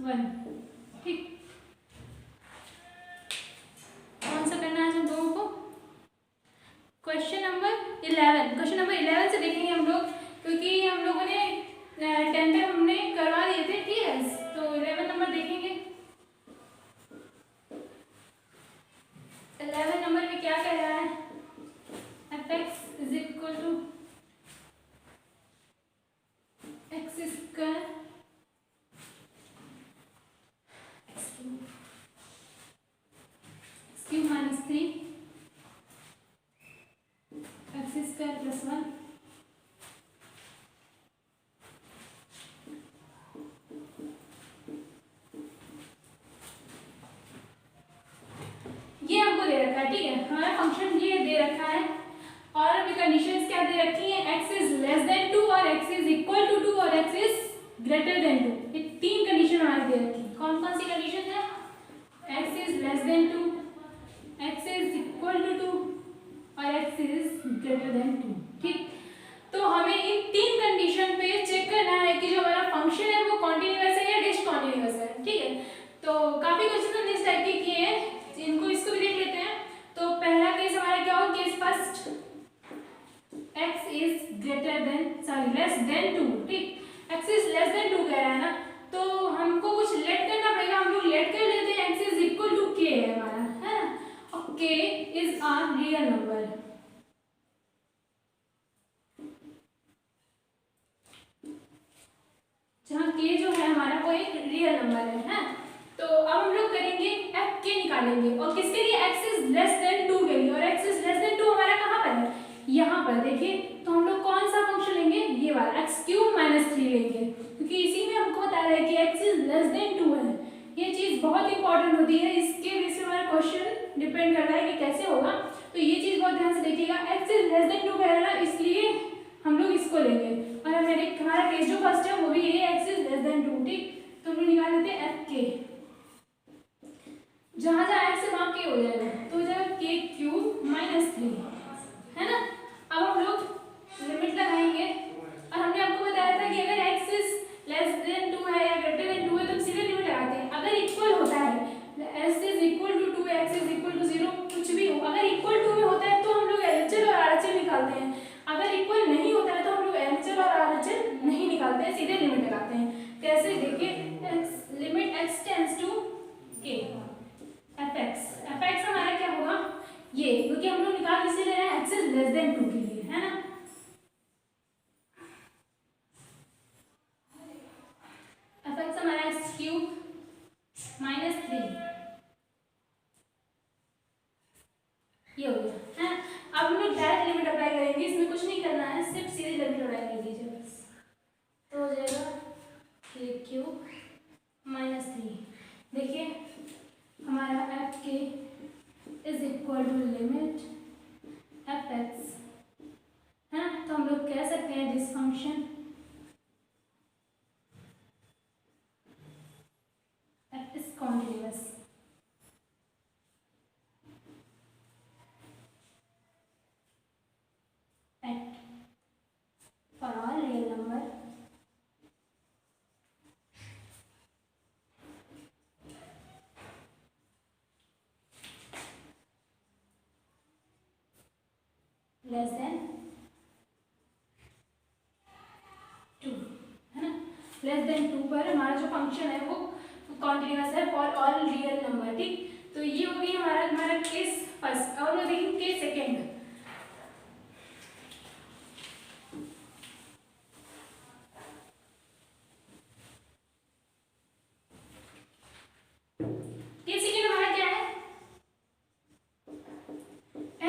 1। ठीक, कौन सा करना है आज हम लोगों को? Question number 11। क्वेश्चन नंबर 11 से देखेंगे हम लोग, क्योंकि हम लोगों ने 10 में हमने करवा दिए थे। ठीक है, तो 11 नंबर देखेंगे। 11 नंबर में क्या कह रहा है? fx is equal to x square cube minus 3 x square plus 1। ये हमको दे रखा है। ठीक है, हमारा फंक्शन ये दे रखा है और अभी कंडीशंस क्या दे रखी है? x इज लेस देन 2 और x इज इक्वल टू 2 और x इज ग्रेटर देन 2। ये तीन कंडीशन हमारी दे रखी है। कौन कौन सी कंडीशन है? x is less than 2, x is equal to 2 और x इज ग्रेटर देन 2। ठीक, तो हमें इन तीन कंडीशन पे चेक करना है कि जो हमारा फंक्शन है वो कॉन्टिन्यूअस है या डिसकॉन्टिन्यूअस है। ठीक है, तो काफी क्वेश्चन हमने इस टाइप के किए हैं, इनको इसको भी देख लेते हैं। तो पहला केस हमारा क्या होगा? Case first, x is greater than less than 2। ठीक, x इज लेस देन 2 कह रहा है ना, तो हमको कुछ लेट करना पड़ेगा। हम लोग लेट कर लेते हैं, x is equal to k है हमारा, है ना, और k is a real number. जहाँ k जो है हमारा वो एक रियल नंबर है। तो अब हम लोग करेंगे f k निकालेंगे, और किसके लिए? x इज लेस देन 2 के लिए। और x इज लेस देन 2 हमारा कहाँ पर है? यहाँ पर। देखिए, तो हम लोग कौन सा फंक्शन लेंगे? ये वाला x क्यूब माइनस 3 लेंगे, क्योंकि इसी में हमको बता रहा है कि x इज लेस देन 2 है। ये चीज़ बहुत इंपॉर्टेंट होती है, इसके बेस पे हमारा क्वेश्चन डिपेंड कर रहा है कि कैसे होगा। तो ये चीज़ बहुत ध्यान से देखिएगा। x इज लेस देन 2 कह रहा है ना, इसलिए हम लोग इसको लेंगे। और हमारा केस जो फर्स्ट है वो भी ये x इज लेस देन 2। ठीक, तो हम लोग निकाल लेते हैं f k। जहाँ जहाँ x है वहाँ k हो जाएगा, तो हो जाएगा k क्यूब माइनस 3, है ना। अब हम लोग लिमिट लगाएंगे, और हमने आपको बताया था कि अगर x इज लेस देन 2 है या ग्रेटर देन 2 है तो हम सीधे लिमिट लगाते हैं। अगर इक्वल होता है, s is equal to 2, x is equal to 0, कुछ भी हो, अगर इक्वल टू में होता है तो हम लोग LHS और RHS निकालते हैं। अगर इक्वल नहीं होता है तो हम लोग LHS और RHS नहीं निकालते हैं, सीधे लिमिट लगाते हैं। कैसे? देखिए, limit x tends to k fx हमारा क्या होगा? ये, क्योंकि हम लोग निकाल किसे ले रहे हैं? x इज लेस देन 2 के लिए, है ना। fx हमारा x क्यूब माइनस 3, ये हो गया, है। अब हम लोग डायरेक्ट लिमिट अप्लाई करेंगे, इसमें कुछ नहीं करना है, सिर्फ सीधे लिमिट अप्लाई कर दीजिए बस। तो हो जाएगा k क्यूब माइनस 3। देखिए, हमारा f k is equal to limit F x, है ना। तो हम लोग कह सकते हैं this function F is continuous at for all real number less than 2, है ना। लेस देन 2 पर हमारा जो फंक्शन है वो कॉन्टिन्यूअस है फॉर ऑल रियल नंबर। ठीक, तो ये हो गई हमारा केस फर्स्ट। और वो देखेंगे केस सेकेंड। केस सेकेंड हमारा क्या है?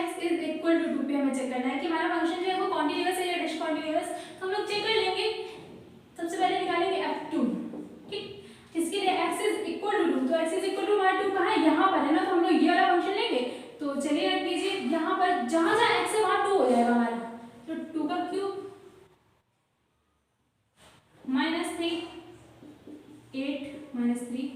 x इज इक्वल टू 2 पे हमें चेक करना है कि हमारा फंक्शन जो है वो कॉन्टिन्यूअस है या डिसकॉन्टिन्यूअस। तो हम लोग चेक कर लेंगे। सबसे पहले निकालेंगे f2। ठीक, इसके लिए x इज इक्वल टू 2, तो x इज इक्वल टू हमारा 2 कहाँ है? यहाँ पर है ना, तो हम लोग ये वाला फंक्शन लेंगे। तो चलिए रख दीजिए, यहाँ पर जहाँ जहाँ x है वहाँ 2 हो जाएगा हमारा। तो 2 का क्यूब माइनस 3, 8 माइनस 3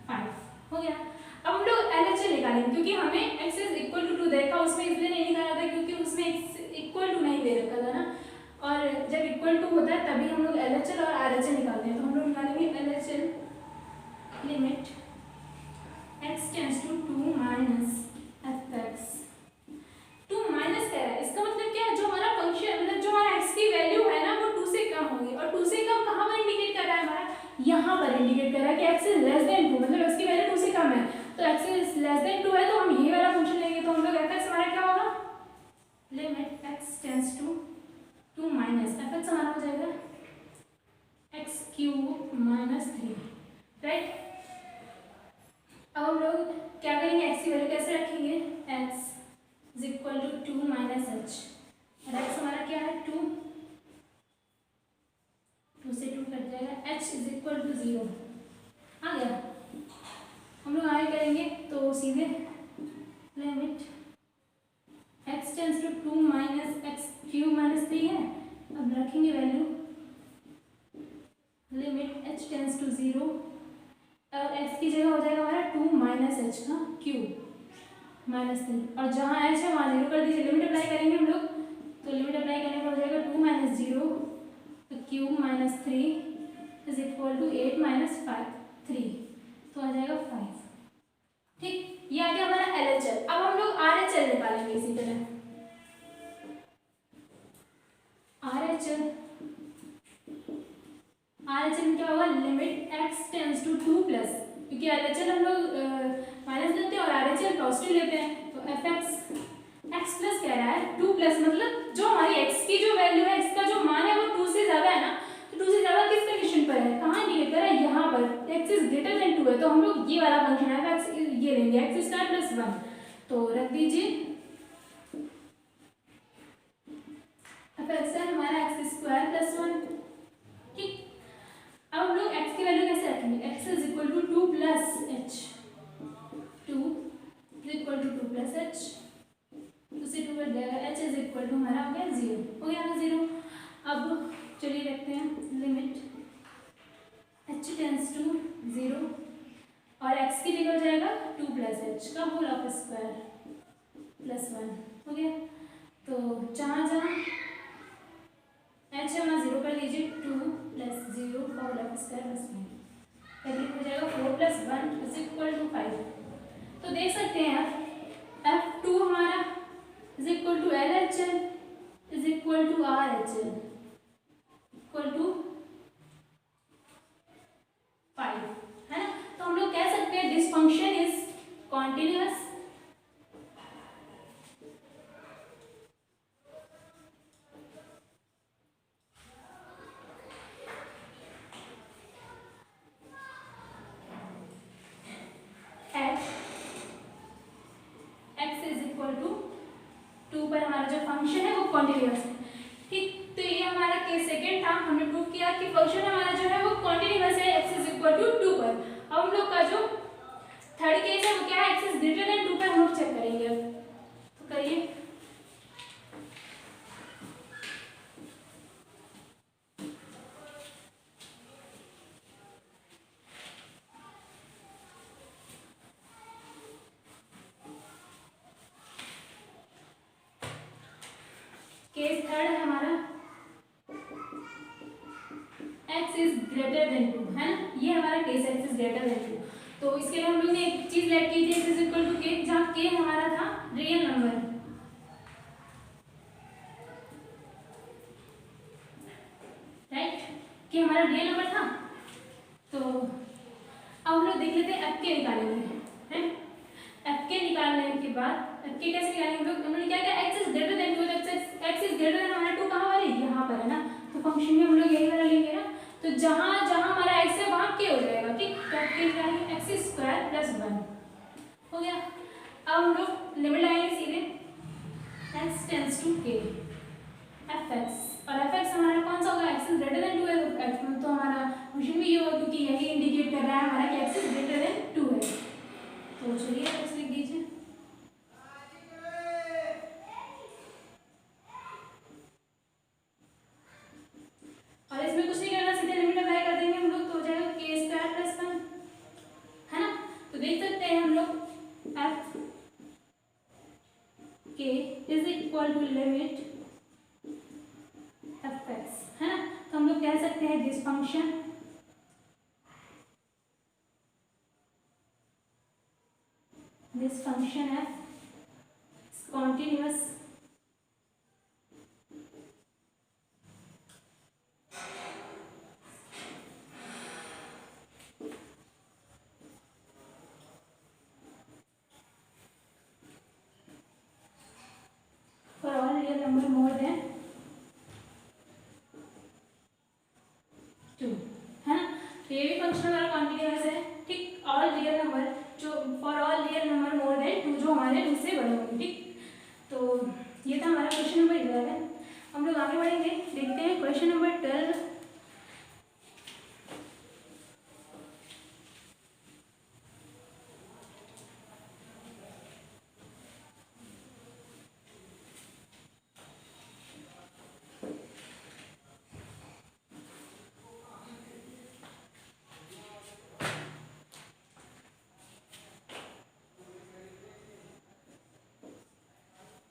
5 हो गया। अब हम लोग LHS निकालेंगे, क्योंकि हमें x इज इक्वल टू 2 देखा, उसमें इसलिए नहीं निकाला था क्योंकि उसमें x इक्वल टू नहीं दे रखा था ना। और जब इक्वल टू होता है तभी हम लोग LHS और RHS निकालते हैं। तो हम लोग निकालेंगे LHS limit x tends to 2 minus F x. 2 minus कह रहा है, इसका मतलब क्या है, जो हमारा फंक्शन मतलब जो हमारा x की वैल्यू है ना वो 2 से कम होगी, और 2 से कम कहाँ पर इंडिकेट कर रहा है हमारा, यहाँ पर इंडिकेट कर रहा है कि x इज लेस देन 2, मतलब इसकी वैल्यू 2 से कम है, तो x इज लेस देन 2 है, तो हम ये वाला फंक्शन लेंगे, तो हम लोग f हमारा क्या होगा, limit x tends to 2 minus f हमारा हो जाएगा x क्यूब माइनस 3, राइट। अब हम लोग क्या करेंगे, x की वैल्यू कैसे रखेंगे, x is equal to 2 minus h, और x हमारा क्या है 2, 2 से 2 कट जाएगा, h इज इक्वल टू 0 आ गया। हम लोग आगे करेंगे तो सीधे limit x tends to 2 minus x cube minus 3 है, अब रखेंगे value limit h tends to 0, और x की जगह हो जाएगा हमारा 2 माइनस एच का क्यूब माइनस 3, और जहाँ h है वहाँ 0 कर दीजिए, लिमिट अप्लाई करेंगे हम लोग, तो लिमिट अप्लाई करने पर हो जाएगा 2 minus 0 cube minus 3 is equal to 8 minus 5 3, तो आ जाएगा 5, ठीक। ये आ गया हमारा LHL। अब हम लोग RHL निकालेंगे इसी तरह, RHL में क्या होगा, limit x tends to 2 plus, क्योंकि LHL हम लोग माइनस लेते हैं और RHL पॉजिटिव लेते हैं, तो fx x प्लस कह रहा है 2 प्लस, मतलब जो हमारी x की जो वैल्यू है, इसका जो मान है वो 2 से ज्यादा है ना, तो 2 से ज्यादा किस कंडीशन पर है, कहाँ इंडिकेट कर रहा है, यहाँ पर x इज ग्रेटर देन 2 है, तो हम लोग ये वाला फंक्शन है fx ये लेंगे, x स्क्वायर प्लस 1, तो रख दीजिए fx है हमारा x स्क्वायर प्लस 1, ठीक। अब हम लोग x की वैल्यू कैसे रखेंगे, x is equal to 2 plus h, 2 is equal to 2 plus h, 2 से 2 कट जाएगा, h इज इक्वल टू हमारा हो गया 0, हो गया ना 0। अब चलिए रखते हैं लिमिट h टेंड्स टू 0, और x की जगह हो जाएगा 2 प्लस h का होल ऑफ स्क्वायर प्लस 1, हो गया। तो जहाँ जहाँ h है वहाँ 0 कर लीजिए, 2 प्लस 0 का होल ऑफ स्क्वायर प्लस 1, करीब हो जाएगा 4 प्लस 1 इज इक्वल टू 5। तो देख सकते हैं आप F2 हमारा is equal to LHL is equal to RHL equal to 5, है ना। तो हम लोग कह सकते हैं दिस फंक्शन इज कॉन्टिन्यूअस पर हमारा जो फंक्शन है वो कॉन्टिन्यूअस है, ठीक। तो ये हमारा केस सेकंड था, हमने प्रूव किया कि फंक्शन हमारा जो है वो कॉन्टिन्यूअस है x इज इक्वल टू 2 पर। अब हम लोग का जो थर्ड केस है वो क्या है, x इज ग्रेटर देन 2 पर हम लोग चेक करेंगे। अब तो करिए, केस थर्ड है हमारा x इज ग्रेटर देन 2, है ना, ये हमारा case x is greater then 2। तो इसके लिए हम लोग ने एक चीज लेट की थी, x is equal to k, जहाँ k हमारा था रियल नंबर, राइट, k हमारा रियल नंबर था। तो अब हम लोग देख लेते हैं f k निकालेंगे, है f k निकालने के बाद f k कैसे निकालेंगे, हम लोग क्या किया, x is greater then 2, x is greater then हमारा 2 कहाँ पर है, यहाँ पर है ना, तो फंक्शन में हम लोग यही वाला लेंगे ना, तो जहाँ जहाँ हमारा x है वहाँ k हो जाएगा, ठीक। तो f k निकालेंगे x स्क्वायर प्लस 1, हो गया। अब हम लोग लिमिट लगाएंगे सीधे x tends to k fx, और fx हमारा कौन सा होगा, x इज ग्रेटर देन 2 है, तो x में तो हमारा फंक्शन भी ये होगा, क्योंकि यही इंडिकेट कर रहा है हमारा कि x इज ग्रेटर देन 2 है। तो चलिए x लिख दीजिए, और इसमें कुछ नहीं करना, सीधे लिमिट अप्लाई कर देंगे हम लोग, तो हो जाएगा k स्क्वायर प्लस 1, है ना। तो देख सकते हैं हम लोग f k is equal to limit fx, है ना। तो हम लोग कह सकते हैं दिस फंक्शन दिस फंक्शन है continuous for all real number more than 2 है ना। तो ये भी फंक्शन हमारा कॉन्टिन्यूअस है, ठीक। ऑल रियल नंबर जो for all real number more than 2 जो हमारे 2 से बड़े होंगे, ठीक। तो ये था हमारा क्वेश्चन नंबर 11। हम लोग आगे बढ़ेंगे, देखते हैं क्वेश्चन नंबर 12।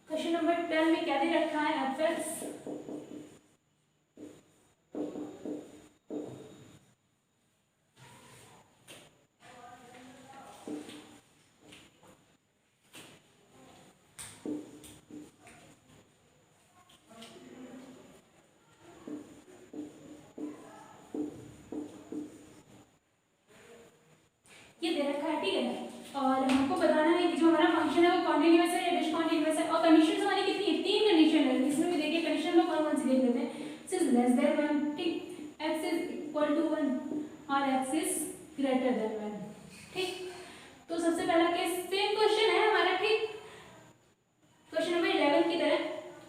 क्वेश्चन नंबर 12 में क्या दे रखा है, एफ ये दे रखा है, ठीक है। और हमको बताना है कि जो हमारा फंक्शन है वो कॉन्टिन्यूअस है या डिसकंटिन्यूअस है। और कंडीशंस हमारी कितनी है, 3 कंडीशन है। इसमें भी देखिए कंडीशन में कौन कौन सी देख लेते हैं। x इज लेस देन 1, ठीक, x इज इक्वल टू 1 और x इज ग्रेटर देन 1, ठीक। तो सबसे पहला केस सेम क्वेश्चन है हमारा, ठीक। क्वेश्चन नंबर 11 की तरह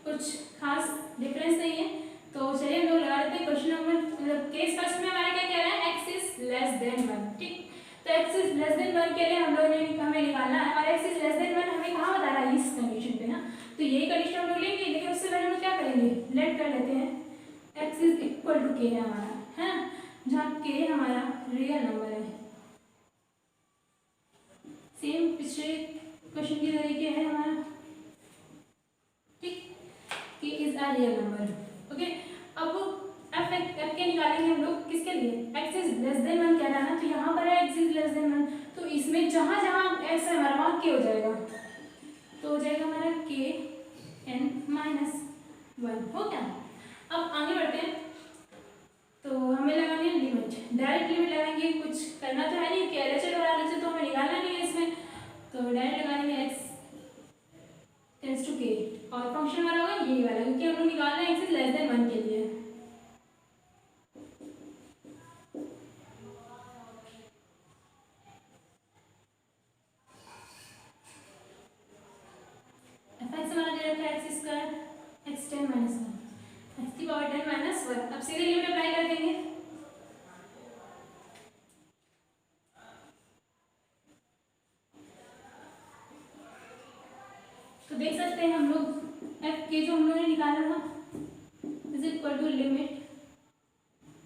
कुछ खास डिफरेंस नहीं है। तो चलिए हम लोग लगा लेते हैं क्वेश्चन नंबर, मतलब केस फर्स्ट में हमारा क्या कह रहा है, x इज लेस देन 1, ठीक। तो x इज लेस देन 1 के लिए हम लोगों ने हमें निकालना है, और x इज लेस देन 1 हमें कहाँ बता रहा है, इस कंडीशन पे ना। तो यही कंडीशन हम लोग लेंगे, लेकिन उससे पहले हम क्या करेंगे, लेट कर लेते हैं x is equal to k है हमारा, है ना, जहाँ k हमारा रियल नंबर है। सेम पिछले क्वेश्चन की तरीके है हमारा, ठीक। k is a real number, okay. अब f के निकालेंगे हम लोग किसके लिए, x इज लेस देन 1 कह रहा है ना। तो यहाँ पर है x इज लेस देन 1, तो इसमें जहाँ जहाँ x है हमारा वहाँ k हो जाएगा। तो हो जाएगा हमारा k n माइनस 1, हो क्या। अब आगे बढ़ते हैं। तो हमें लगानी है लिमिट, डायरेक्ट लिमिट लगाएंगे, कुछ करना तो है नहीं कि LHS और RHS तो हमें निकालना नहीं है इसमें। तो डायरेक्ट लगाएंगे x टेंड्स टू k, और फंक्शन हमारा होगा यही वाला, क्योंकि हम लोग निकालना है x इज लेस देन 1 के लिए। अब सीधे लिमिट अप्लाई कर देंगे। तो देख सकते हैं हम लोग f के जो हम लोगों ने निकाला था is equal to limit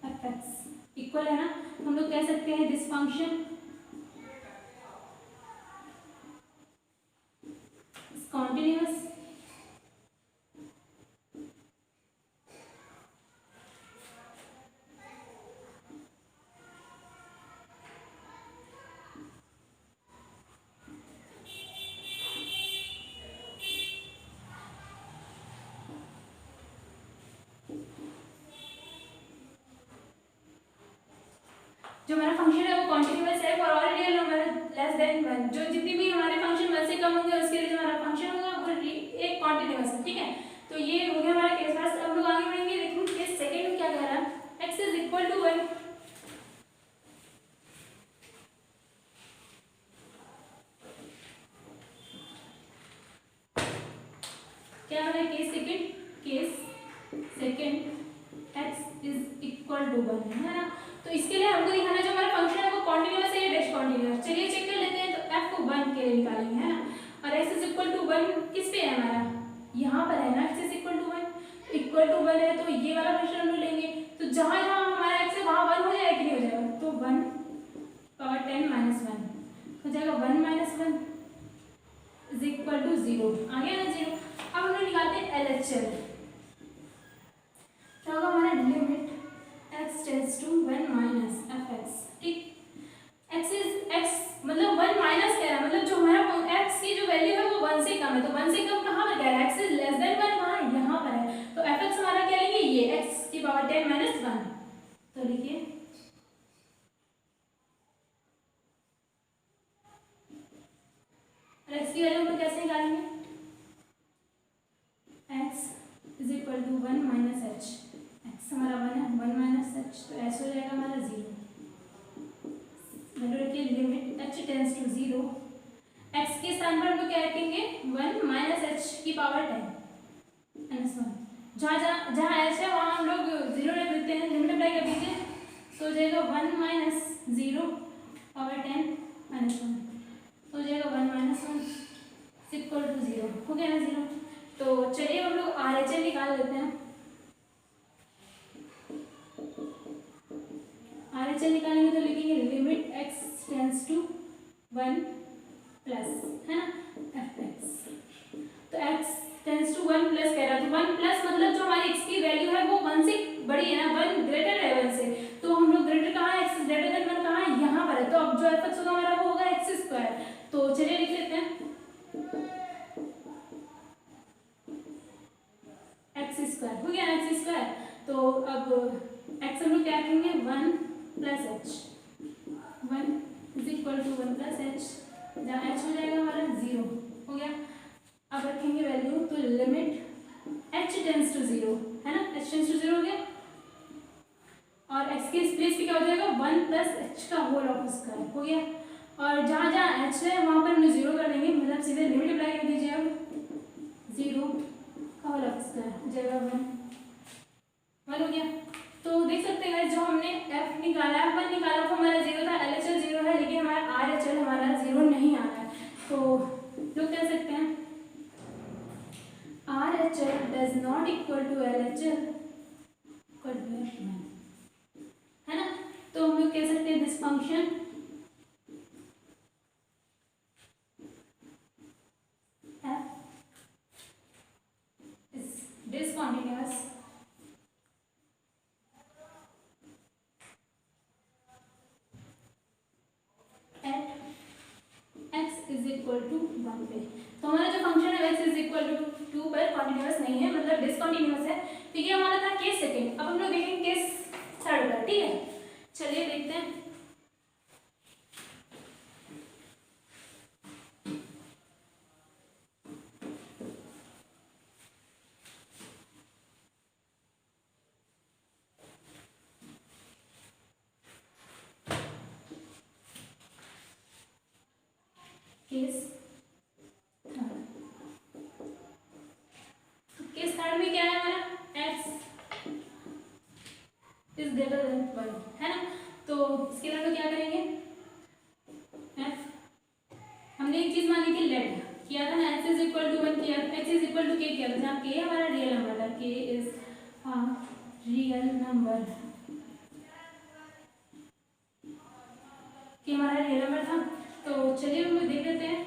F X equal है ना। हम लोग कह सकते हैं दिस फंक्शन इज कॉन्टिन्यूअस जो हमारा फंक्शन है वो कॉन्टिन्यूअस है for all real number less than 1। जो जितनी भी हमारे फंक्शन 1 से कम होंगे उसके लिए जो हमारा फंक्शन होगा वो एक कॉन्टिन्यूअस है, ठीक है। तो ये हो गया हमारा केस फर्स्ट। अब लोग आगे बढ़ेंगे, लेकिन केस सेकंड में क्या कह रहा है, x इज इक्वल टू 1। क्या हो रहा है case second x is equal to 1 है ना। तो इसके लिए हमको दिखाना है जो हमारा फंक्शन है वो कॉन्टिन्यूअस है या डिसकंटिन्यूअस। चलिए चेक कर लेते हैं। तो f को 1 के लिए निकालेंगे, है ना। और x इज इक्वल टू 1 किस पे है हमारा, यहाँ पर है ना। x इज इक्वल टू 1 है तो ये वाला फंक्शन हम लोग लेंगे। तो जहाँ जहाँ हमारा x है वहाँ 1 हो जाएगा कि नहीं हो जाएगा, तो 1 पावर 10 माइनस 1 हो जाएगा। 1 माइनस 1 इज इक्वल टू 0, आ गया ना 0। अब हम लोग निकालते हैं LHS। क्या होगा हमारा, limit x tends to 1 minus fx, ठीक। x मतलब 1 माइनस कह रहा है, मतलब जो हमारा x की वैल्यू हम लोग कैसे निकालेंगे, x is equal to 1 minus H, X हमारा 1 है, 1 माइनस एच, तो एच हो जाएगा हमारा 0। वैल्यू रखिए limit h tends to 0, x के स्थान पर हम लोग क्या रखेंगे 1 माइनस एच की पावर 10 माइनस 1, जहाँ h है वहाँ हम लोग 0 रख देते हैं, लिमिट अप्लाई कर दीजिए, तो हो जाएगा 1 माइनस 0 पावर 10 माइनस 1, तो हो जाएगा 1 माइनस 1 इक्वल टू 0, हो गया ना 0। तो चलिए हम लोग RHL निकाल लेते हैं। RHL निकालेंगे तो लिखेंगे limit x tends to 1 plus, है ना, fx, तो x टेंड्स टू 1 प्लस कह रहा है, तो 1 प्लस मतलब जो हमारी x की वैल्यू है वो 1 से बड़ी है ना, 1 ग्रेटर है 1 से, तो हम लोग ग्रेटर कहाँ है, x ग्रेटर देन 1 कहाँ है, यहाँ पर है, तो अब जो fx होगा हमारा वो होगा x स्क्वायर। तो चलिए लिख लेते हैं x स्क्वायर, हो गया x स्क्वायर। तो अब x हम लोग क्या रखेंगे 1 plus H, 1 is equal to 1 plus H, जहाँ h हो जाएगा हमारा 0, हो गया। अब रखेंगे वैल्यू, तो लिमिट h टेंड्स टू 0, है ना, h टेंड्स टू 0 हो गया, और x के प्लेस पे क्या हो जाएगा 1 प्लस h का होल ऑफ स्क्वायर, हो गया। और जहाँ जहाँ h है वहाँ पर हमने 0 कर देंगे, मतलब सीधे लिमिट अप्लाई कर दीजिए, अब 0 का होल ऑफ स्क्वायर हो जाएगा 1 हो गया। तो देख सकते हैं जो हमने f निकाला, 1 निकाला तो हमारा 0 था, LHL 0 है, लेकिन हमारा RHL हमारा 0 नहीं आ रहा है, तो लोग कह सकते हैं RHL does not equal to LHL equal to f1, है ना। तो हम लोग कह सकते हैं this function f is discontinuous x is equal to 1 पे। तो हमारा जो फंक्शन है x इज इक्वल टू 2 पर कॉन्टिन्यूस नहीं है, मतलब डिसकॉन्टिन्यूस है। तो ये हमारा था केस सेकंड। अब हम लोग देखेंगे केस थर्ड का, ठीक है, चलिए देखते हैं। केस थर्ड में क्या है हमारा, x इज ग्रेटर देन 1, है ना। तो इसके लिए हम लोग क्या करेंगे, f हमने एक चीज मानी थी लेट किया था ना, x इज इक्वल टू 1 किया, x is equal to k किया था, जहाँ k हमारा रियल नंबर था, k is a real number, k हमारा रियल नंबर था। तो चलिए हम लोग देख लेते हैं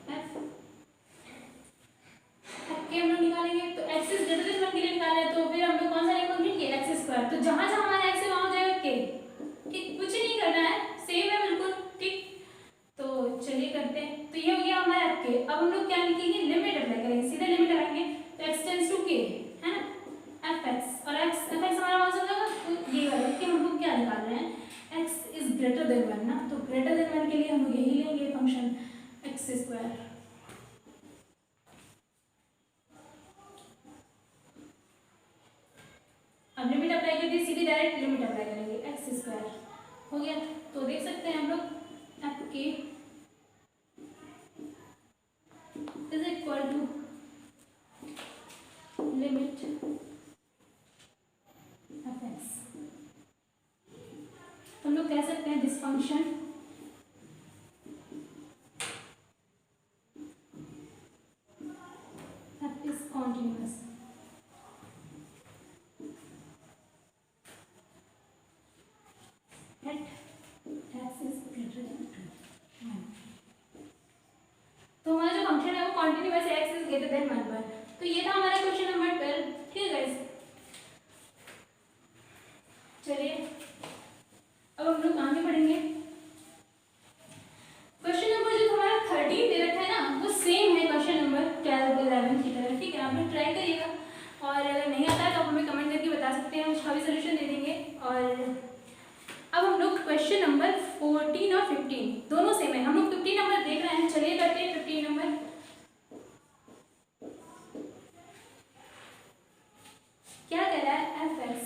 f के हम लोग निकालेंगे, तो x इज ग्रेटर देन 1 के लिए निकाले, तो फिर हम लोग कौन सा लेंगे के x स्क्वायर, तो जहां जहां हमारा x है वहां हो जाएगा k, ठीक, कुछ नहीं करना है, सेम है बिल्कुल, ठीक। तो चलिए करते हैं, तो ये हो गया हमारा k। अब हम लोग क्या लिखेंगे, लिमिट अप्लाई करेंगे, सीधे लिमिट लगाएंगे, तो x टेंड्स टू k, है ना, fx, और fx हमारा कौन सा होगा, तो ये वाला कि हम लोग क्या निकाल रहे हैं, x इज ग्रेटर देन 1 ना, तो ग्रेटर देन 1 के लिए हम लोग यही लेंगे फंक्शन x स्क्वायर। अब लिमिट अप्लाई करके सीधे डायरेक्ट लिमिट अप्लाई करेंगे, एक्स स्क्वायर हो गया। तो देख सकते हैं हम लोग F K is equal to limit F X, हम लोग कह सकते हैं this function F is continuous, तो हमारा जो फंक्शन है वो कॉन्टिन्यूअस है, x इज ग्रेटर देन 1 पर। तो ये था हमारा क्वेश्चन नंबर 12, ठीक है गाइस। चलिए अब हम लोग आगे बढ़ेंगे। क्वेश्चन नंबर जो हमारा 13 दे रखा है ना, वो सेम है क्वेश्चन नंबर 12 11 की तरह, ठीक है। आप लोग ट्राई करिएगा, और अगर नहीं आता है तो आप हमें कमेंट करके बता सकते हैं, उसका भी सोल्यूशन दे देंगे। और अब हम लोग क्वेश्चन नंबर 14 और 15 दोनों सेम है। हम लोग 15 नंबर देख रहे हैं, चलिए करते हैं 15 नंबर। क्या कह रहा है एफ एक्स,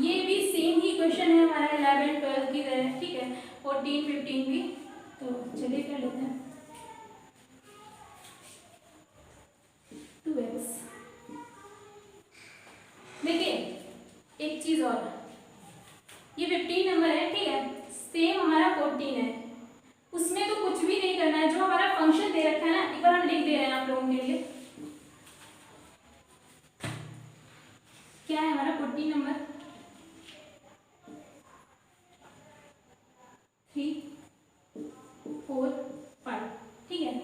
ये भी सेम ही क्वेश्चन है हमारा 11 12 की तरह, ठीक है, 14 15 भी। तो चलिए कर लेते हैं 2x। देखिए एक चीज और, ये 15 नंबर है, ठीक है, सेम हमारा 14 है, उसमें तो कुछ भी नहीं करना है, जो हमारा फंक्शन दे रखा है ना, एक बार हम लिख दे रहे हैं आप लोगों के लिए। क्या है हमारा 14 नंबर 3 4 5, ठीक है।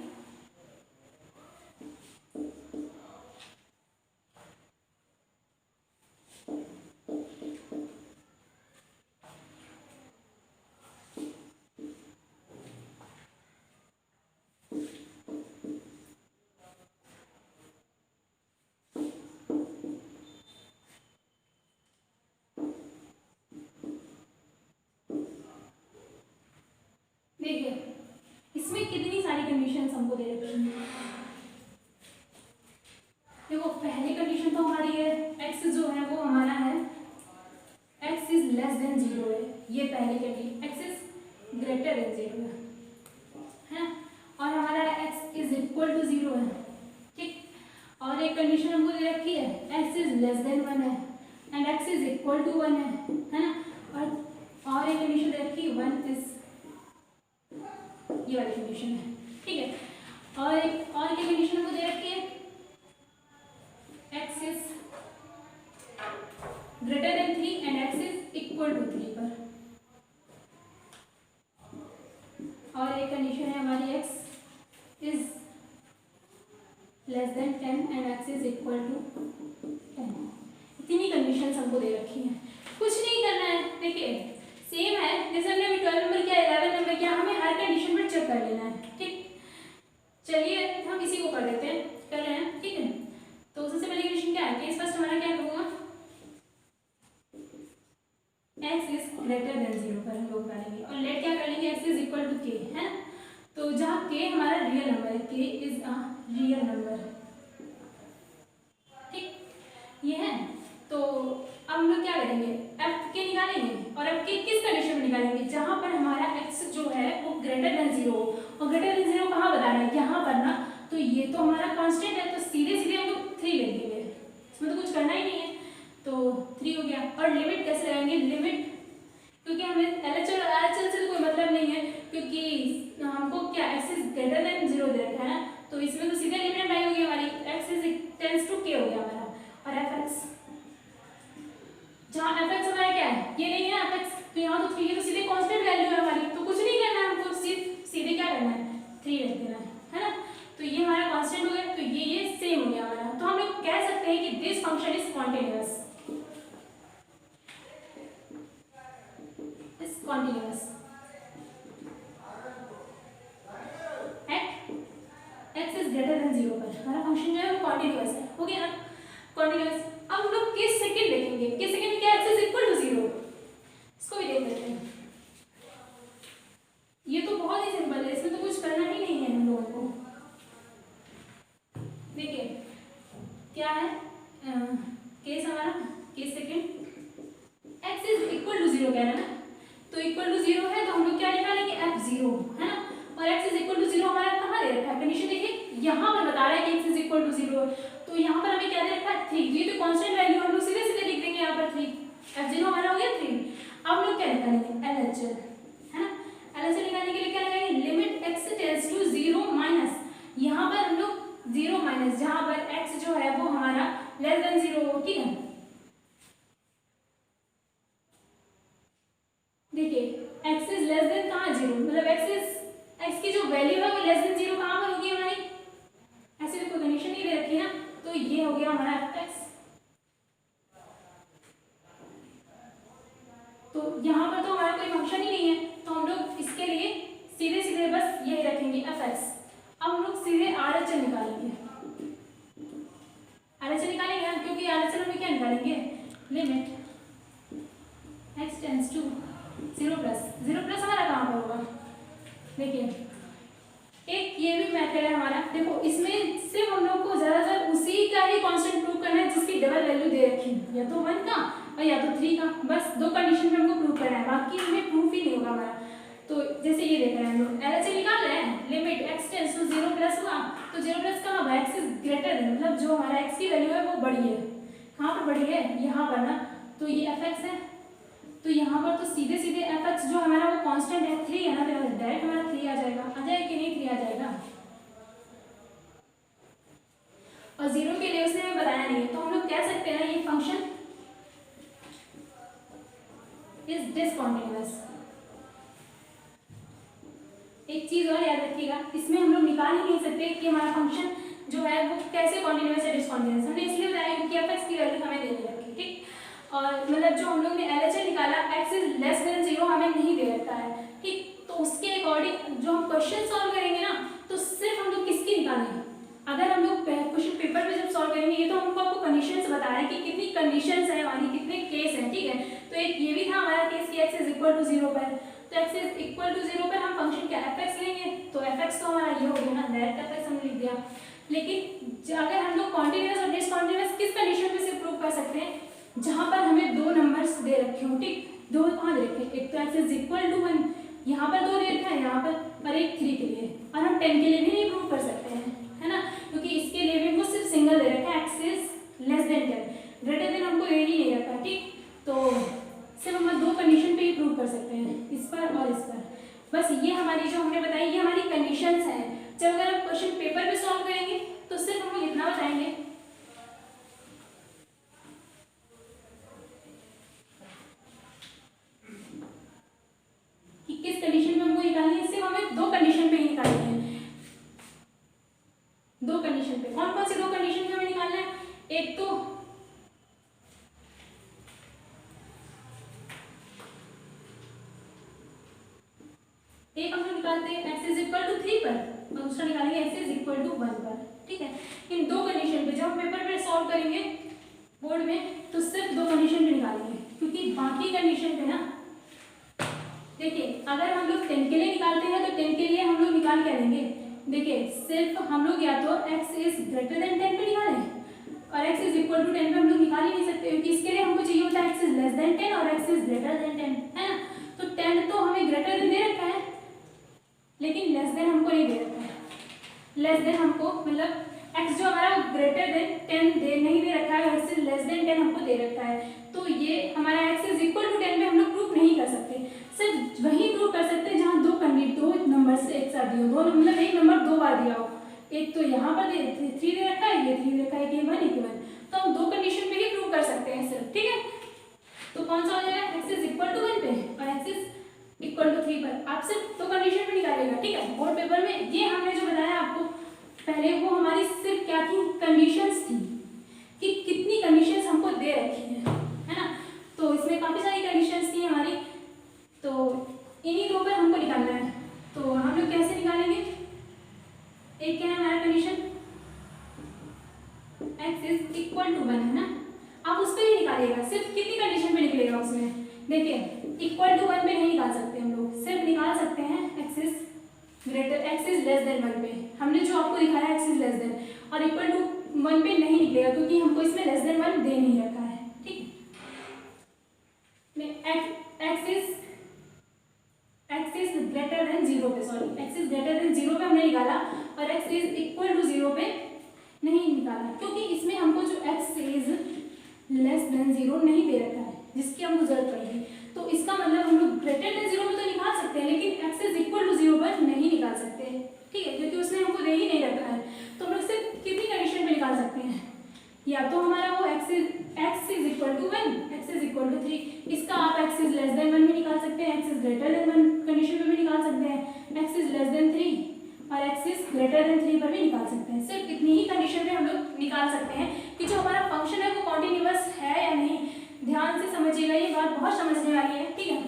देखिए इसमें कितनी सारी कंडीशंस हमको दे रखी हैं। देखो पहली कंडीशन तो हमारी है x जो है वो हमारा है x इज लेस देन 0 है, ये पहली condition, x is greater then 0 है, और हमारा x इज इक्वल टू 0 है, ठीक। और एक कंडीशन हमको दे रखी है x इज लेस देन 1 है and x is equal to 1 है ना। और एक कंडीशन दे रखी है 1 इज, ये वाली कंडीशन है, ठीक है। और एक और की कंडीशन हमको दे रखी है x is greater than 3 and x is equal to 3 पर। और एक कंडीशन है हमारी x is less than 10 and x is equal to 10। इतनी कंडीशंस हमको दे रखी हैं, कुछ नहीं करना है। देखिए सेम है जैसे हमने अभी 12 नंबर किया, 11 नंबर किया, हमें हर कंडीशन पर चेक कर लेना है, ठीक। चलिए हम इसी को कर लेते हैं, कर रहे हैं, ठीक है। तो सबसे पहली कंडीशन क्या है, केस फर्स्ट हमारा क्या होगा, x इज ग्रेटर देन 0 पर हम लोग करेंगे, और लेट क्या कर लेंगे, x is equal to k, है ना। तो जहाँ k हमारा रियल नंबर है, k is a real number, ठीक, ये है। तो अब हम लोग क्या करेंगे, f के निकालेंगे, और f के किस कंडीशन में निकालेंगे, जहां पर हमारा x जो है वो ग्रेटर देन 0 हो। और ग्रेटर देन 0 कहाँ बता रहा है, यहाँ पर ना। तो ये तो हमारा कांस्टेंट है, तो सीधे सीधे हम लोग 3 लिख देंगे, इसमें तो कुछ करना ही नहीं है, तो 3 हो गया। और लिमिट कैसे लगाएंगे, लिमिट, क्योंकि हमें LHL से कोई मतलब नहीं है, क्योंकि हमको क्या x इज ग्रेटर देन 0 दे रखा है ना, तो इसमें तो सीधे लिमिट अप्लाई होगी हमारी, x is tends to k हो गया हमारा। और fx, जहाँ fx हमारा क्या है, ये नहीं है fx, तो यहाँ तो 3 है, तो सीधे कांस्टेंट वैल्यू है हमारी, तो कुछ नहीं करना है हमको, सीधे क्या करना है, 3 रख देना है ना। तो ये हमारा कांस्टेंट हो गया, तो ये सेम हो गया हमारा। तो हम लोग कह सकते हैं कि this function is continuous, continuous at x is greater than 0 पर हमारा फंक्शन जो है वो कॉन्टिन्यूअस है, हो गया ना, कॉन्टिन्यूअस। अब हम लोग किस सेकंड देखेंगे, किस सेकंड में क्या x is equal to 0, इसको भी देख लेते हैं। ये तो बहुत ही सिंपल है, इसमें तो कुछ करना ही नहीं है हम लोगों को। देखिए क्या है केस हमारा, case second x is equal to 0 कहना ना, तो इक्वल टू 0 है, तो हम लोग क्या निकालेंगे, f0, है ना। और x इज इक्वल टू 0 हमारा कहाँ दे रखा है, कंडीशन देखिए यहाँ पर बता रहा है कि x इज इक्वल टू 0, तो यहाँ पर हमें क्या दे रखा है, 3। ये तो कांस्टेंट वैल्यू हम लोग सीधे सीधे लिख देंगे यहाँ पर 3, f0 हमारा हो गया 3। अब हम लोग क्या निकालेंगे, LHL, है ना। LHL निकालने के लिए क्या लगाएंगे, limit x tends to 0 minus, यहाँ पर हम लोग 0 माइनस, जहाँ पर x जो है वो हमारा लेस देन 0 हो, ठीक है। देखिए x इज लेस देन कहाँ 0, मतलब x की जो वैल्यू है वो लेस देन 0 कहाँ पर होगी हमारी, ऐसे कोई कंडीशन नहीं दे रखी ना, तो ये हो गया हमारा f(x). तो यहाँ पर तो हमारा कोई फंक्शन ही नहीं है, तो हम लोग इसके लिए सीधे सीधे बस यही रखेंगे f(x). अब हम लोग सीधे RHL निकालेंगे, RHL निकालेंगे क्योंकि RHL में क्या निकालेंगे, limit x tends to 0 plus, 0 plus हमारा होगा। देखिए एक ये भी मेथड है हमारा, देखो इसमें सिर्फ हम लोग को ज़्यादातर उसी का ही कांस्टेंट प्रूव करना है जिसकी डबल वैल्यू दे रखी है, या तो 1 का और या तो 3 का, बस दो कंडीशन में हमको प्रूव करना है, बाकी हमें प्रूफ ही नहीं होगा हमारा। तो जैसे ये देख रहे हैं हम लोग LHS निकाल रहे हैं, limit x tends to 0 plus हुआ, तो 0 प्लस कहाँ हुआ, x इज ग्रेटर देन, मतलब जो हमारा x की वैल्यू है वो बड़ी है, कहाँ पर बड़ी है, यहाँ पर ना, तो ये fx है, तो यहाँ पर तो सीधे सीधे fx जो हमारा वो कांस्टेंट है 3 है ना, तो डायरेक्ट हमारा 3 आ जाएगा, कि नहीं 3 आ जाएगा। और 0 के लिए उसने हमें बताया नहीं है, तो हम लोग कह सकते हैं ये फंक्शन इज डिसकंटीन्यूअस। एक चीज और याद रखिएगा, इसमें हम लोग निकाल ही नहीं सकते कि हमारा फंक्शन जो है वो कैसे कॉन्टिन्यूअस है डिसकंटीन्यूअस, हमने इसलिए बताया क्योंकि fx की वैल्यू हमें दे रखी, ठीक। और मतलब जो हम लोग ने LHS निकाला x इज लेस देन 0 हमें नहीं दे रखा है, ठीक। तो उसके अकॉर्डिंग जो हम क्वेश्चन सॉल्व करेंगे ना, तो सिर्फ हम लोग किसकी निकालेंगे, अगर हम लोग क्वेश्चन पेपर में जब सॉल्व करेंगे, ये तो हमको आपको कंडीशंस बता रहे हैं कि कितनी कंडीशंस है हमारी, कितने केस हैं, ठीक है। तो एक ये भी था हमारा केस कि x इज इक्वल टू 0 पर, तो x इज इक्वल टू 0 पर हम फंक्शन क्या fx लेंगे, तो fx तो हमारा ये हो गया ना, डायरेक्ट fx हमने लिख दिया। लेकिन अगर हम लोग कॉन्टिन्यूअस और डिसकंटीन्यूअस किस कंडीशन में से प्रूव कर सकते हैं, जहां पर हमें दो नंबर्स दे रखे हो, ठीक, दो कहाँ दे रखे हैं, एक तो x इज इक्वल टू 1, यहाँ पर दो दे रखा है यहाँ पर, और एक 3 के लिए, और हम 10 के लिए भी नहीं प्रूव कर सकते हैं, है ना, क्योंकि इसके लिए भी हमको सिर्फ सिंगल दे रखा है, x is less than 10, greater than हमको ये ही नहीं रखा, ठीक। तो सिर्फ हम दो कंडीशन पे ही प्रूव कर सकते हैं, इस पर और इस पर, बस ये हमारी जो हमने बताई ये हमारी कंडीशंस हैं। जब अगर हम क्वेश्चन पेपर पे सॉल्व करेंगे तो सिर्फ हम लोग इतना बताएंगे कि किस कंडीशन में हमको निकालनी है, सिर्फ हमें दो कंडीशन पे ही निकालनी है, दो कंडीशन पे। कौन कौन सी दो कंडीशन पे हमें निकालना है, एक तो एक हम लोग निकालते हैं x इज इक्वल टू 3 पर, और दूसरा निकालेंगे x इज इक्वल टू 1 पर, ठीक है। इन दो कंडीशन पे जब हम पेपर पे सॉल्व करेंगे बोर्ड में, तो सिर्फ दो कंडीशन पे निकालेंगे, क्योंकि बाकी कंडीशन पे ना, देखिए अगर हम लोग 10 के लिए निकालते हैं तो 10 के लिए हम लोग निकाल क्या लेंगे, देखिए सिर्फ हम लोग या तो x इज ग्रेटर देन 10 पे निकालें, और x इज इक्वल टू 10 पे हम लोग निकाल ही नहीं सकते, क्योंकि इसके लिए हमको चाहिए होता है x इज लेस देन 10 और x इज ग्रेटर देन 10, है ना। तो 10 तो हमें ग्रेटर देन दे रखा है, लेकिन लेस देन हमको नहीं दे रखा है, लेस देन हमको मतलब x जो हमारा ग्रेटर देन 10 दे नहीं दे रखा है, x इज लेस देन 10 हमको दे रखा है, तो ये हमारा x इज इक्वल टू 10 में हम लोग प्रूफ नहीं कर सकते, सिर्फ वही प्रूफ कर सकते हैं जहाँ दो नंबर से एक साथ दिया हो, दो मतलब एक नंबर दो बार दिया हो, एक तो यहाँ पर 3 दे रखा है, ये 3 दे रखा है, एक 1 एक 1, तो हम दो कंडीशन पे ही प्रूव कर सकते हैं सिर्फ, ठीक है। तो कौन सा हो जाएगा, x इज इक्वल टू 1 पे और x इज इक्वल टू 3 पर, आप सिर्फ दो कंडीशन पे निकालेगा, ठीक है। बोर्ड पेपर में ये हमने जो बताया आपको पहले, वो हमारी सिर्फ क्या थी, कंडीशंस थी, कि कितनी कंडीशंस हमको दे रखी है ना। तो इसमें काफी सारी कंडीशंस थी हमारी, तो इन्हीं दो पर हमको निकालना है। तो हम लोग कैसे निकालेंगे, एक क्या है हमारा condition x is equal to 1 है ना, आप उस पर ही निकालिएगा, सिर्फ कितनी कंडीशन पे निकलेगा उसमें, देखिए इक्वल टू 1 पे नहीं निकाल सकते हम लोग, सिर्फ निकाल सकते हैं x इज लेस देन 1 पे, हमने जो आपको दिखाया x इज लेस देन, और इक्वल टू 1 पे नहीं निकलेगा क्योंकि हमको इसमें लेस देन 1 दे नहीं रखा है, ठीक। x इज ग्रेटर देन 0 पे, sorry x is greater then 0 पे हमने निकाला, और x इज इक्वल टू 0 पे नहीं निकाला, क्योंकि इसमें हमको जो x इज लेस देन 0 नहीं दे रखा है, जिसकी हमको जरूरत पड़ेगी। तो इसका मतलब हम लोग ग्रेटर देन 0 में तो निकाल सकते हैं, लेकिन x इज इक्वल टू 0 पर नहीं निकाल सकते, ठीक है, क्योंकि उसने हमको दे ही नहीं रखा है। तो हम लोग सिर्फ कितनी कंडीशन पे निकाल सकते हैं, या तो हमारा वो x is equal to 1, x is equal to 3, इसका आप x इज लेस देन 1 में निकाल सकते हैं, x is greater then 1 condition पे भी निकाल सकते हैं, x इज लेस देन 3 और x इज ग्रेटर देन 3 पर भी निकाल सकते हैं। सिर्फ इतनी ही कंडीशन में हम लोग निकाल सकते हैं कि जो हमारा फंक्शन है वो कॉन्टिन्यूअस है या नहीं। ध्यान से समझिएगा, ये बात बहुत समझने वाली है, ठीक है।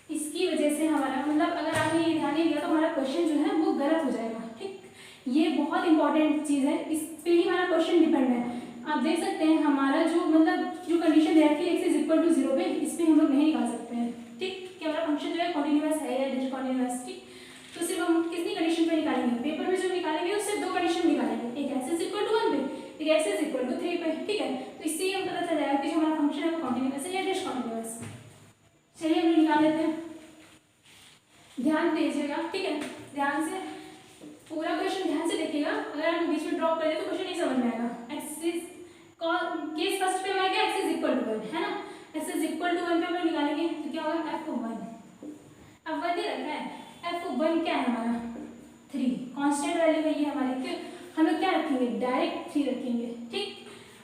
इसकी वजह से हमारा मतलब अगर आपने ये ध्यान नहीं दिया तो हमारा क्वेश्चन जो है वो गलत हो जाएगा, ठीक। ये बहुत इंपॉर्टेंट चीज़ है, इस पे ही हमारा क्वेश्चन डिपेंड है। आप देख सकते हैं हमारा जो मतलब जो कंडीशन दे रखी है x इज इक्वल टू 0 पे, इस पे हम लोग नहीं निकाल सकते हैं, ठीक, कि हमारा फंक्शन जो है डिसकंटिन्यूअस, ठीक। तो सिर्फ हम कितनी कंडीशन पे निकालेंगे, पेपर में जो निकालेंगे उससे दो कंडीशन निकालेंगे, एक एक्स इज इक्वल टू 1 पे, एक एक्स इज इक्वल टू 3 पे, ठीक है। तो इससे ही हमें पता चल जाएगा कि जो हमारा फंक्शन है वो कॉन्टिन्यूअस है या डिसकंटिन्यूअस। चलिए हम निकाल लेते हैं, ध्यान दीजिएगा, ठीक है, ध्यान से पूरा क्वेश्चन ध्यान से देखिएगा, अगर आप बीच में ड्रॉप कर दे तो क्वेश्चन नहीं समझ में आएगा। एक्स इज केस फर्स्ट पे हमारा क्या एक्स इज इक्वल टू 1 है ना, एक्स इज इक्वल टू 1 पे हम निकालेंगे तो क्या होगा एफ ऑफ 1, अब 1 दे रखा है, एफ ऑफ 1 क्या है हमारा 3, कांस्टेंट वैल्यू है ये हमारी, क्यों हम लोग क्या रखेंगे डायरेक्ट 3 रखेंगे, ठीक।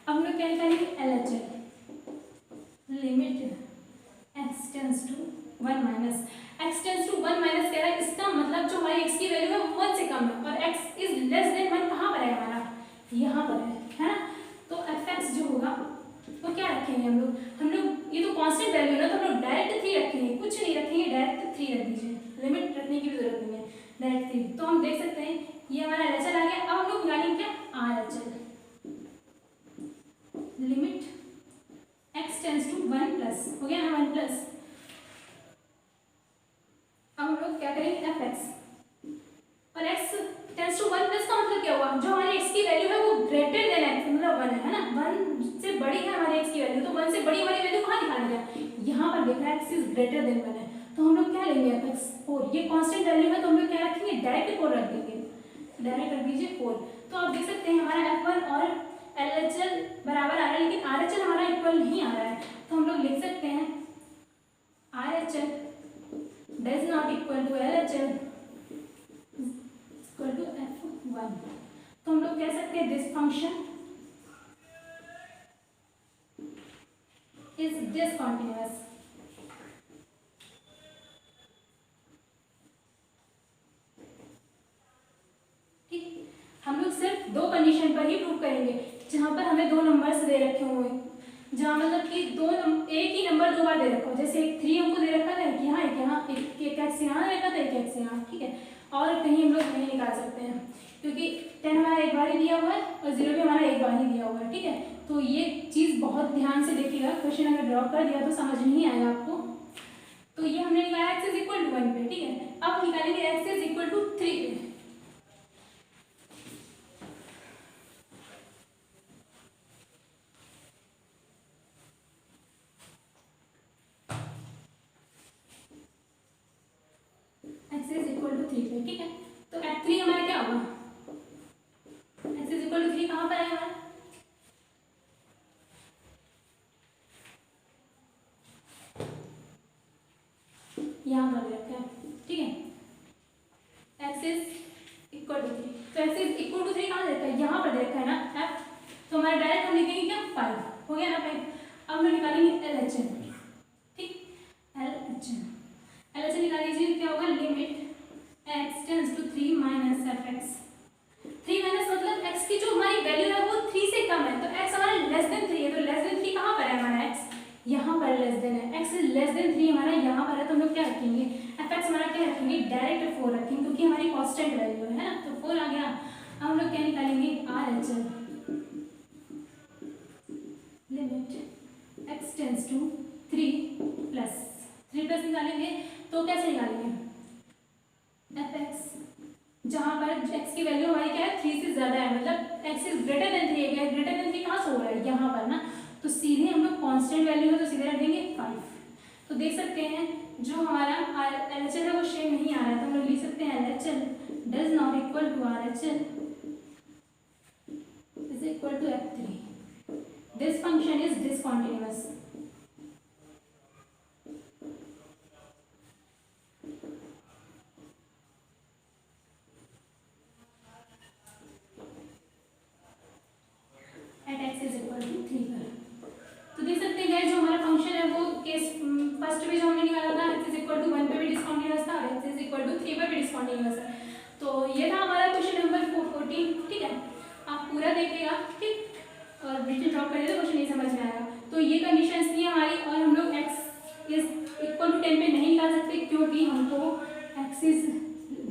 अब हम लोग क्या निकालेंगे LHL limit X tends to 1 minus, X tends to 1 minus कह रहा है, इसका मतलब जो हमारी एक्स की वैल्यू है वो 1 से कम है और एक्स इज लेस देन 1 कहाँ पर है हमारा, यहाँ पर है ना। तो एफ एक्स जो होगा वो क्या रखेंगे हम लोग ये तो कांस्टेंट वैल्यू है ना, तो हम लोग डायरेक्ट 3 रखेंगे, कुछ नहीं रखेंगे, डायरेक्ट 3 रख दीजिए, लिमिट रखने की भी जरूरत नहीं है, डायरेक्ट 3। तो हम देख सकते हैं ये हमारा एलएचएल आ गया। अब हम लोग निकालेंगे क्या RHL, limit X tends to 1 plus, हो गया ना 1 प्लस। अब हम लोग क्या करेंगे एफ एक्स, और एक्स टेंड्स टू 1 प्लस का मतलब क्या हुआ, जो हमारी एक्स की वैल्यू है वो ग्रेटर देन एक्स मतलब 1 है ना, 1 से बड़ी है हमारी एक्स की वैल्यू, तो 1 से बड़ी हमारी वैल्यू कहाँ दिखा दिया, यहाँ पर देखा है एक्स इज ग्रेटर देन 1 है, तो हम लोग क्या लेंगे एफ एक्स 4, ये कांस्टेंट वैल्यू है तो हम लोग क्या रखेंगे डायरेक्ट 4 रख देंगे, डायरेक्ट रख दीजिए 4। तो आप देख सकते हैं हमारा F1 और LHL बराबर आ रहा है, लेकिन RHL हमारा इक्वल नहीं आ रहा है, तो हम लोग लिख सकते हैं RHL does not equal to LHL equal to F1। तो हम लोग कह सकते हैं दिस फंक्शन इज डिसकंटिन्यूअस, हम लोग सिर्फ दो कंडीशन पर ही प्रूव करेंगे, जहाँ पर हमें दो नंबर्स दे रखे हुए, जहाँ मतलब कि एक ही नंबर दो बार दे रखा हो, जैसे एक 3 हमको दे रखा था, एक यहाँ एक एक्स यहाँ रखा था, एक एक्स यहाँ, ठीक है। और कहीं हम लोग नहीं निकाल सकते हैं क्योंकि 10 हमारा एक बार ही दिया हुआ है और 0 भी हमारा एक बार ही दिया हुआ है, ठीक है। तो ये चीज़ बहुत ध्यान से देखिएगा, क्वेश्चन अगर ड्रॉप कर दिया तो समझ नहीं आएगा आपको। तो ये हमने निकाला एक्स इज इक्वल टू 1 पे, ठीक है। अब निकालेंगे एक्स इज इक्वल टू 3 पे, एक्स इज इक्वल टू 3 पे, ठीक है। तो एट 3 हमारा क्या होगा, एक्स इज इक्वल टू 3 कहाँ पर है हमारा, यहाँ पर रखा है, ठीक है। एक्स इज इक्वल टू 3, तो एक्स इज इक्वल टू 3 कहाँ दे रखा है, यहाँ पर दे रखा है ना एफ, तो हमारा डायरेक्ट हम लिखेंगे क्या 5, हो गया ना 5। अब हम निकालेंगे एलएचएल, ठीक, एलएचएल निकाल लीजिए, क्या होगा limit X tends to 3 minus F X, 3 minus मतलब एक्स की जो हमारी वैल्यू है वो 3 से कम है, तो एक्स हमारा लेस देन 3 है, तो लेस देन 3 कहाँ पर है हमारा एक्स, यहाँ पर लेस देन है, एक्स इज लेस देन 3 हमारा यहाँ पर है, तो हम लोग क्या रखेंगे एफ एक्स हमारा क्या रखेंगे डायरेक्ट 4 रखेंगे क्योंकि हमारी कांस्टेंट वैल्यू है ना, तो 4 आ गया। अब हम लोग क्या निकालेंगे RHL, limit X tends to 3 plus निकालेंगे तो कैसे निकालेंगे एफ एक्स, जहाँ पर एक्स की वैल्यू हमारी क्या है 3 से ज़्यादा है, मतलब एक्स इज ग्रेटर देन 3 है, ग्रेटर देन 3 कहाँ से हो रहा है यहाँ पर ना, तो सीधे हम लोग कांस्टेंट वैल्यू है तो सीधे रख देंगे 5। तो देख सकते हैं जो हमारा एलएचएल है वो शेम नहीं आ रहा है, तो हम लोग लिख सकते हैं LHL does not equal to RHL is equal to F3, this function is discontinuous. तो देख सकते हैं जो हमारा फंक्शन है वो केस फर्स्ट में जो हमने निकाला था x इज इक्वल टू 1 पे भी डिसकंटिन्यूअस था और x इज इक्वल टू 3 पे भी डिसकंटिन्यूअस है। तो ये था हमारा क्वेश्चन नंबर 14, ठीक है। आप पूरा देखिएगा, ठीक, और बीच में ड्रॉप करिए तो क्वेश्चन नहीं समझ में आएगा। तो ये कंडीशंस थी हमारी, और हम लोग x इज इक्वल टू 10 पे नहीं निकाल सकते क्योंकि हमको x इज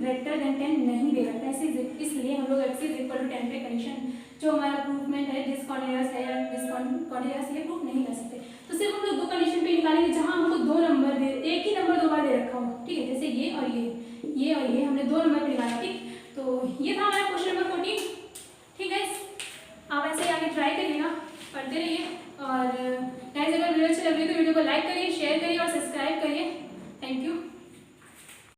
ग्रेटर देन 10 नहीं दे रखा है, इसलिए हम लोग x इज इक्वल टू 10 पे कंडीशन जो हमारा प्रूफमेंट है डिसकंटिन्यूअस है या डिसकंटिन्यूअस है प्रूफ नहीं कर सकते। तो सिर्फ हम लोग दो कंडीशन पे निकालेंगे जहां हमको दो नंबर दे, एक ही नंबर दो बार दे रखा हो, ठीक है, जैसे ये और ये, ये और ये हमने दो नंबर पे